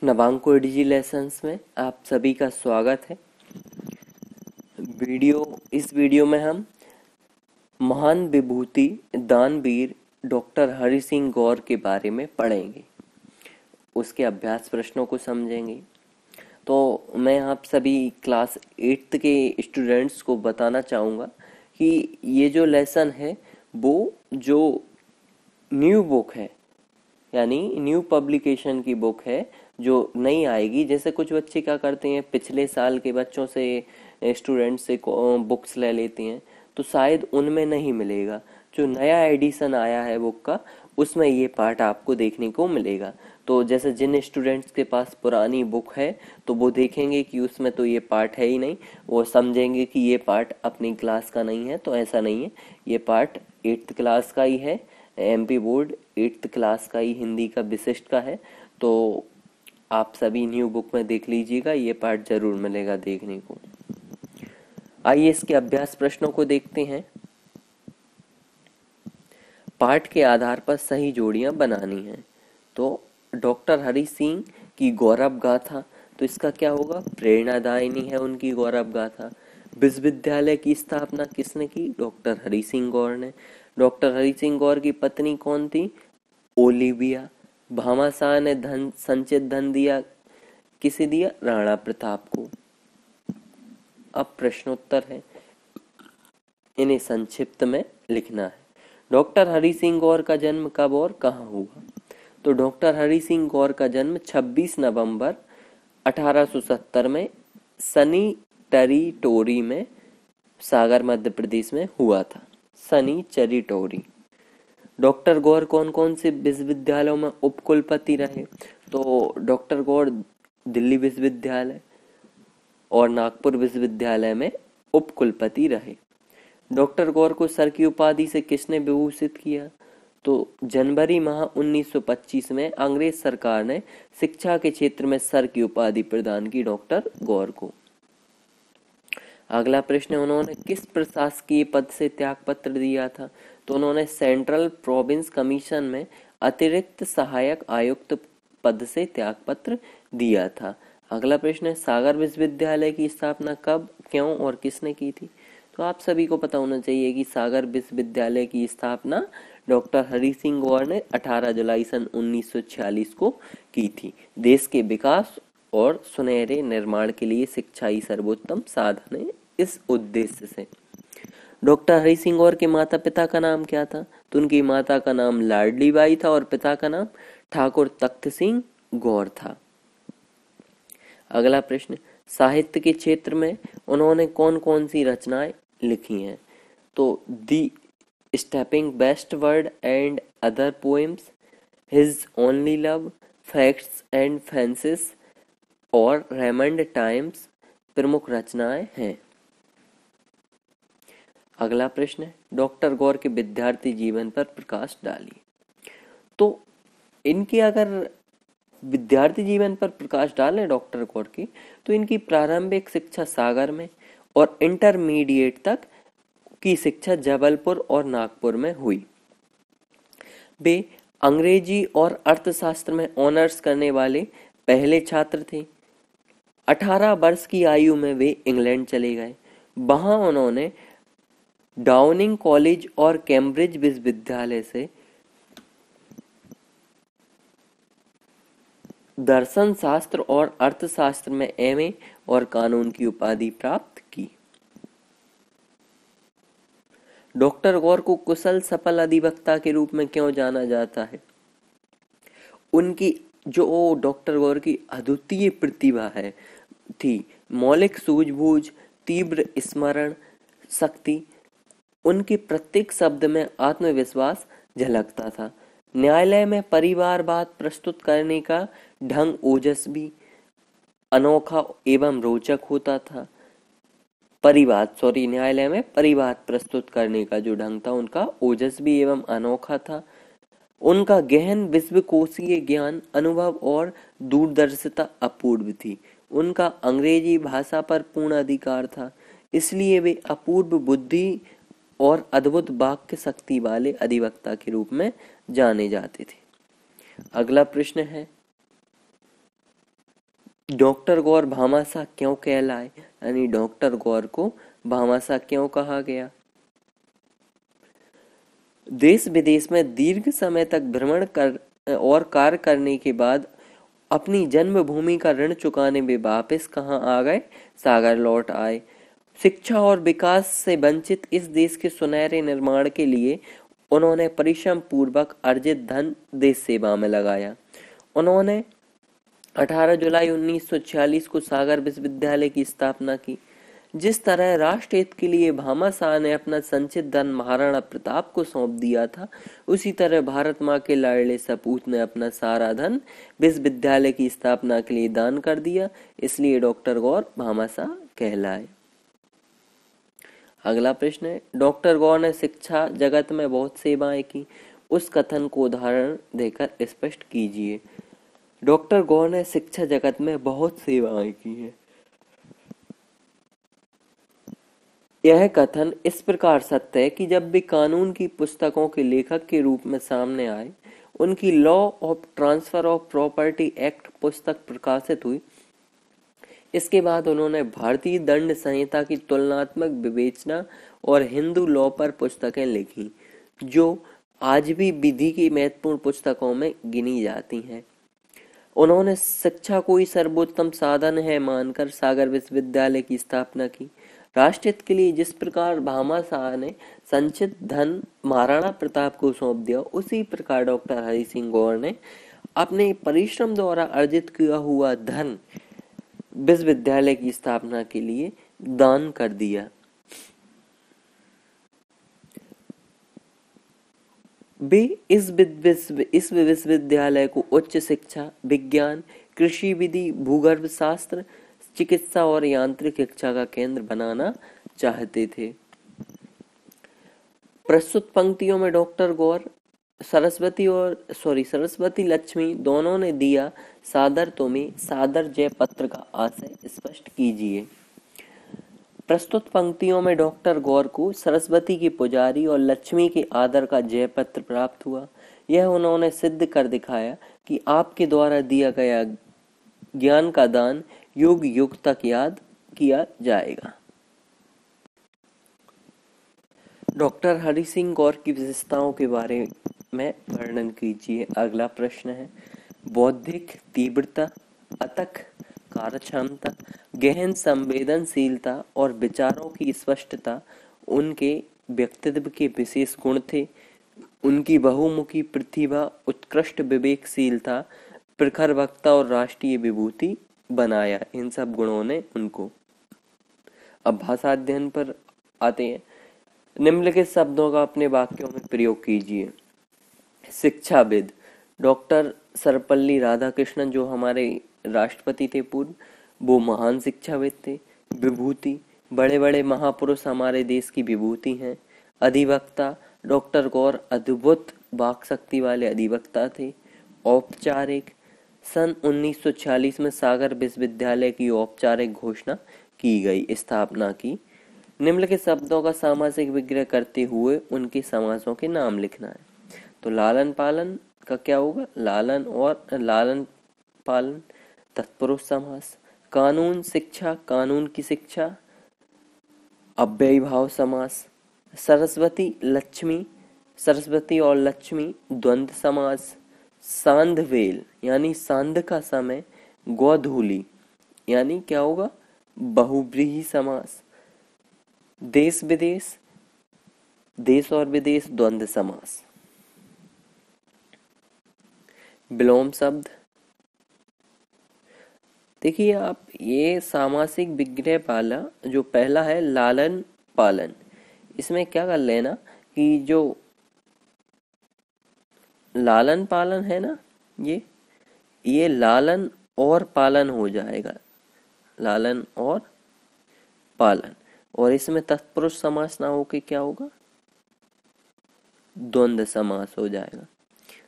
नवांकुर डिजी lessons में आप सभी का स्वागत है। इस वीडियो में हम महान विभूति दानवीर डॉक्टर हरि सिंह गौर के बारे में पढ़ेंगे, उसके अभ्यास प्रश्नों को समझेंगे। तो मैं आप सभी क्लास 8th के स्टूडेंट्स को बताना चाहूँगा कि ये जो लेसन है वो जो न्यू बुक है, यानी न्यू पब्लिकेशन की बुक है, जो नई आएगी। जैसे कुछ बच्चे क्या करते हैं, पिछले साल के बच्चों से, स्टूडेंट से बुक्स ले लेती हैं, तो शायद उनमें नहीं मिलेगा। जो नया एडिशन आया है बुक का, उसमें ये पार्ट आपको देखने को मिलेगा। तो जैसे जिन स्टूडेंट्स के पास पुरानी बुक है तो वो देखेंगे कि उसमें तो ये पार्ट है ही नहीं, वो समझेंगे कि ये पार्ट अपनी क्लास का नहीं है। तो ऐसा नहीं है, ये पार्ट 8th क्लास का ही है, एमपी बोर्ड 8th क्लास का ही हिंदी का विशिष्ट का है। तो आप सभी न्यू बुक में देख लीजिएगा, ये पार्ट जरूर मिलेगा देखने को। आइए इसके अभ्यास प्रश्नों को देखते हैं। पाठ के आधार पर सही जोड़ियां बनानी हैं। तो डॉक्टर हरि सिंह की गौरव गाथा, तो इसका क्या होगा, प्रेरणादायिनी है उनकी गौरव गाथा। विश्वविद्यालय की स्थापना किसने की, डॉक्टर हरि सिंह गौर ने। डॉक्टर हरि सिंह गौर की पत्नी कौन थी, ओलिविया। भामाशाह ने संचित धन दिया, किसे दिया, राणा प्रताप को। अब प्रश्नोत्तर है, इन्हें संक्षिप्त में लिखना है। डॉक्टर हरि सिंह गौर का जन्म कब और कहाँ हुआ। तो डॉक्टर हरि सिंह गौर का जन्म 26 नवंबर 1870 में सनी टेरिटोरी में, सागर मध्य प्रदेश में हुआ था। सनी टेरिटोरी। डॉक्टर गौर कौन कौन से विश्वविद्यालयों में उपकुलपति रहे। तो डॉक्टर गौर दिल्ली विश्वविद्यालय और नागपुर विश्वविद्यालय में उपकुलपति रहे। डॉक्टर गौर को सर की उपाधि से किसने विभूषित किया। तो जनवरी माह 1925 में अंग्रेज सरकार ने शिक्षा के क्षेत्र में सर की उपाधि प्रदान की डॉक्टर गौर को। अगला प्रश्न, उन्होंने किस प्रशासकीय पद से त्यागपत्र दिया था। तो उन्होंने सेंट्रल प्रोविंस कमीशन में अतिरिक्त सहायक आयुक्त पद से त्यागपत्र दिया था। अगला प्रश्न है, सागर विश्वविद्यालय की स्थापना कब, क्यों और किसने की थी। तो आप सभी को पता होना चाहिए कि सागर विश्वविद्यालय की स्थापना डॉक्टर हरि सिंह गौर ने 18 जुलाई सन 1946 को की थी। देश के विकास और सुनहरे निर्माण के लिए शिक्षा ही सर्वोत्तम साधन है, इस उद्देश्य से। डॉक्टर हरि सिंह गौर के माता पिता का नाम क्या था। तो उनकी माता का नाम लाडली बाई था और पिता का नाम ठाकुर तख्त सिंह गौर था। अगला प्रश्न, साहित्य के क्षेत्र में उन्होंने कौन कौन सी रचनाएं लिखी हैं। तो the stepping westward and other poems, his only love, facts and fancies और रेमंड टाइम्स प्रमुख रचनाएं हैं। अगला प्रश्न है, डॉक्टर गौर के विद्यार्थी जीवन पर प्रकाश डालिए। तो इनकी अगर विद्यार्थी जीवन पर प्रकाश डालें डॉक्टर गौर की, तो इनकी प्रारंभिक शिक्षा सागर में और इंटरमीडिएट तक की शिक्षा जबलपुर और नागपुर में हुई। वे अंग्रेजी और अर्थशास्त्र में ऑनर्स करने वाले पहले छात्र थे। 18 वर्ष की आयु में वे इंग्लैंड चले गए। वहां उन्होंने डाउनिंग कॉलेज और कैम्ब्रिज विश्वविद्यालय से दर्शन शास्त्र और अर्थशास्त्र में एमए और कानून की उपाधि प्राप्त की। डॉक्टर गौर को कुशल सफल अधिवक्ता के रूप में क्यों जाना जाता है। उनकी जो डॉक्टर गौर की अद्वितीय प्रतिभा है थी, मौलिक सूझबूझ, तीव्र स्मरण शक्ति, उनके प्रत्येक शब्द में आत्मविश्वास झलकता था। न्यायालय में परिवारवाद प्रस्तुत करने का ढंग ओजस्वी, अनोखा एवं रोचक होता था। न्यायालय में परिवाद प्रस्तुत करने का जो ढंग था उनका ओजस्वी एवं अनोखा था। उनका गहन विश्वकोशीय ज्ञान, अनुभव और दूरदर्शिता अपूर्व थी। उनका अंग्रेजी भाषा पर पूर्ण अधिकार था, इसलिए वे अपूर्व बुद्धि और अद्भुत वाक्य शक्ति वाले अधिवक्ता के रूप में जाने जाते थे। अगला प्रश्न है, डॉक्टर गौर भामाशाह क्यों कहलाए, यानी डॉक्टर गौर को भामाशाह क्यों कहा गया। देश विदेश में दीर्घ समय तक भ्रमण कर और कार्य करने के बाद अपनी जन्मभूमि का ऋण चुकाने वे वापस कहाँ आ गए, सागर लौट आए। शिक्षा और विकास से वंचित इस देश के सुनहरे निर्माण के लिए उन्होंने परिश्रम पूर्वक अर्जित धन देश सेवा में लगाया। उन्होंने 18 जुलाई 1946 को सागर विश्वविद्यालय की स्थापना की। जिस तरह राष्ट्र हित के लिए भामाशाह ने अपना संचित धन महाराणा प्रताप को सौंप दिया था, उसी तरह भारत माँ के लाडले सपूत ने अपना सारा धन विश्वविद्यालय की स्थापना के लिए दान कर दिया, इसलिए डॉक्टर गौर भामाशाह कहलाए। अगला प्रश्न है, डॉक्टर गौर ने शिक्षा जगत में बहुत सेवाएं की, उस कथन को उदाहरण देकर स्पष्ट कीजिए। डॉक्टर गौर ने शिक्षा जगत में बहुत सेवाएं की हैं। यह कथन इस प्रकार सत्य है कि जब भी कानून की पुस्तकों के लेखक के रूप में सामने आए, उनकी law of transfer of property act पुस्तक प्रकाशित हुई। इसके बाद उन्होंने भारतीय दंड संहिता की तुलनात्मक विवेचना और हिंदू लॉ पर पुस्तकें लिखी, जो आज भी विधि की महत्वपूर्ण पुस्तकों में गिनी जाती हैं। उन्होंने शिक्षा को ही सर्वोत्तम साधन है मानकर सागर विश्वविद्यालय की स्थापना की। राष्ट्रहित के लिए जिस प्रकार भामाशाह ने संचित धन महाराणा प्रताप को सौंप दिया, उसी प्रकार डॉक्टर हरि सिंह गौर ने अपने परिश्रम द्वारा अर्जित किया हुआ धन विश्वविद्यालय की स्थापना के लिए दान कर दिया। वे इस विश्वविद्यालय को उच्च शिक्षा, विज्ञान, कृषि विधि, भूगर्भ शास्त्र, चिकित्सा और यांत्रिक शिक्षा का केंद्र बनाना चाहते थे। प्रस्तुत पंक्तियों में डॉक्टर गौर सरस्वती लक्ष्मी दोनों ने दिया सादर तुम्हें सादर जय पत्र का आशय स्पष्ट कीजिए। प्रस्तुत पंक्तियों में डॉक्टर गौर को सरस्वती के पुजारी और लक्ष्मी के आदर का जय पत्र प्राप्त हुआ। यह उन्होंने सिद्ध कर दिखाया कि आपके द्वारा दिया गया ज्ञान का दान युग युग तक याद किया जाएगा। डॉक्टर हरि सिंह गौर की विशेषताओं के बारे में वर्णन कीजिए। अगला प्रश्न है, बौद्धिक तीव्रता, अथक कार्यक्षमता, गहन संवेदनशीलता और विचारों की स्पष्टता उनके व्यक्तित्व के विशेष गुण थे। उनकी बहुमुखी प्रतिभा, उत्कृष्ट विवेकशीलता, प्रखर वक्ता और राष्ट्रीय विभूति बनाया। इन सब गुणों ने उनको। अब भाषा अध्ययन पर आते हैं। निम्नलिखित शब्दों का अपने वाक्यों में प्रयोग कीजिए। शिक्षाविद, डॉक्टर सर्वपल्ली राधाकृष्णन जो हमारे राष्ट्रपति थे पूर्व, वो महान शिक्षाविद थे। विभूति, बड़े बड़े महापुरुष हमारे देश की विभूति हैं। अधिवक्ता, डॉक्टर गौर अद्भुत वाक शक्ति वाले अधिवक्ता थे। औपचारिक, सन 1946 में सागर विश्वविद्यालय की औपचारिक घोषणा की गई, स्थापना की। निम्नलिखित शब्दों का सामासिक विग्रह करते हुए उनके समासों के नाम लिखना है। तो लालन पालन का क्या होगा, लालन और लालन पालन तत्पुरुष समास। कानून शिक्षा, कानून की शिक्षा अव्ययीभाव समास। सरस्वती लक्ष्मी, सरस्वती और लक्ष्मी द्वंद्व समास। सांधवेल यानी सांध का समय, गोधूली यानी क्या होगा, बहुव्रीहि समास। देश विदेश, देश और विदेश द्वंद्व समास। विलोम शब्द, देखिए आप, ये सामासिक विग्रह वाला जो पहला है लालन पालन, इसमें क्या कर लेना कि जो लालन पालन है ना, ये लालन और पालन हो जाएगा, लालन और पालन। और इसमें तत्पुरुष समास ना होके क्या होगा, द्वंद्व समास हो जाएगा।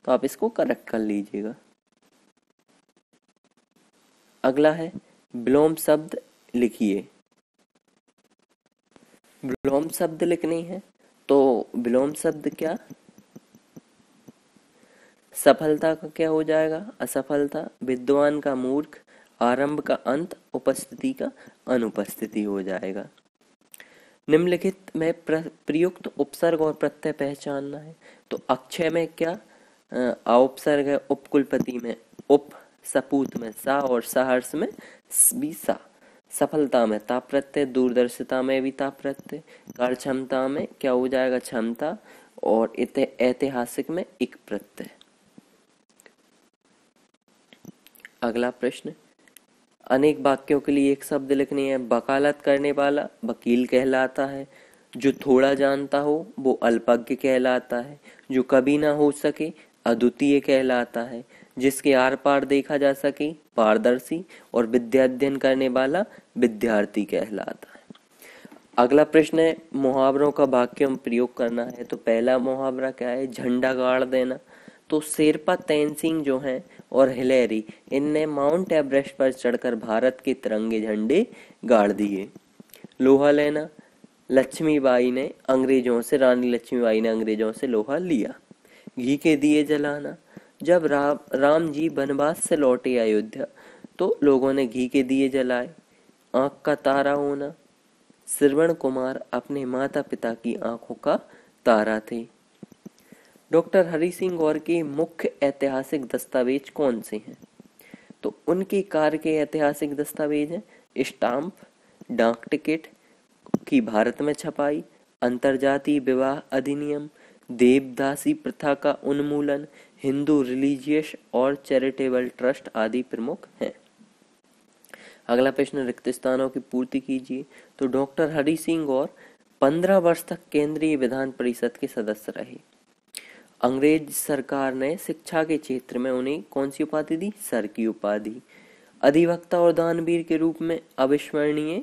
तो आप इसको करेक्ट कर लीजिएगा। अगला है विलोम शब्द लिखिए। विलोम शब्द लिखने हैं तो विलोम शब्द क्या, सफलता का क्या हो जाएगा, असफलता। विद्वान का मूर्ख, आरंभ का अंत, उपस्थिति का अनुपस्थिति हो जाएगा। निम्नलिखित में प्रयुक्त उपसर्ग और प्रत्यय पहचानना है। तो अक्षय में क्या उपसर्ग है, उपकुलपति में उप, सपूत में सा और सहर्ष में भी सा। सफलता में ता प्रत्यय, दूरदर्शिता में भी ता प्रत्यय, कार्यक्षमता में क्या हो जाएगा क्षमता, और ऐतिहासिक में इक प्रत्यय। अगला प्रश्न, अनेक वाक्यों के लिए एक शब्द लिखनी है। वकालत करने वाला वकील कहलाता है, जो थोड़ा जानता हो वो अल्पज्ञ कहलाता है, जो कभी ना हो सके अद्वितीय कहलाता है, जिसके आर पार देखा जा सके पारदर्शी, और विद्या अध्ययन करने वाला विद्यार्थी कहलाता है। अगला प्रश्न है, मुहावरों का वाक्यों में प्रयोग करना है। तो पहला मुहावरा क्या है, झंडा गाड़ देना। तो शेरपा तैनसिंह जो हैं और हिलेरी, इनने माउंट एवरेस्ट पर चढ़कर भारत के तिरंगे झंडे गाड़ दिए। लोहा लेना, लक्ष्मीबाई ने अंग्रेजों से, रानी लक्ष्मीबाई ने अंग्रेजों से लोहा लिया। घी के दिए जलाना, जब राम जी वनवास से लौटे अयोध्या तो लोगों ने घी के दिए जलाए। आंख का तारा होना, श्रवण कुमार अपने माता पिता की आंखों का तारा थे। डॉक्टर हरि सिंह गौर के मुख्य ऐतिहासिक दस्तावेज कौन से हैं? तो उनके कार्य के ऐतिहासिक दस्तावेज हैं स्टाम्प, डाक टिकट की भारत में छपाई, अंतरजातीय विवाह अधिनियम, देवदासी प्रथा का उन्मूलन, हिंदू रिलीजियस और चैरिटेबल ट्रस्ट आदि प्रमुख हैं। अगला प्रश्न, रिक्त स्थानों की पूर्ति कीजिए। तो डॉक्टर हरि सिंह गौर 15 वर्ष तक केंद्रीय विधान परिषद के सदस्य रहे। अंग्रेज सरकार ने शिक्षा के क्षेत्र में उन्हें कौन सी उपाधि दी? सर की उपाधि। अधिवक्ता और दानवीर के रूप में अविस्मरणीय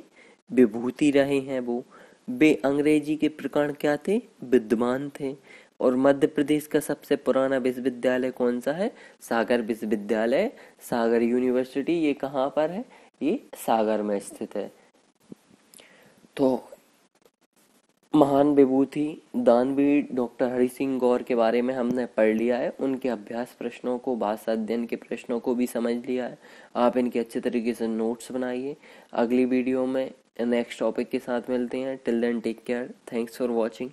विभूति रहे हैं वो। वे अंग्रेजी के प्रकरण क्या थे? विद्वान थे। और मध्य प्रदेश का सबसे पुराना विश्वविद्यालय कौन सा है? सागर विश्वविद्यालय, सागर यूनिवर्सिटी। ये कहाँ पर है? ये सागर में स्थित है। तो महान विभूति दानवीर डॉक्टर हरि सिंह गौर के बारे में हमने पढ़ लिया है। उनके अभ्यास प्रश्नों को, भाषा अध्ययन के प्रश्नों को भी समझ लिया है। आप इनके अच्छे तरीके से नोट्स बनाइए। अगली वीडियो में नेक्स्ट टॉपिक के साथ मिलते हैं। Till then take care, thanks for watching.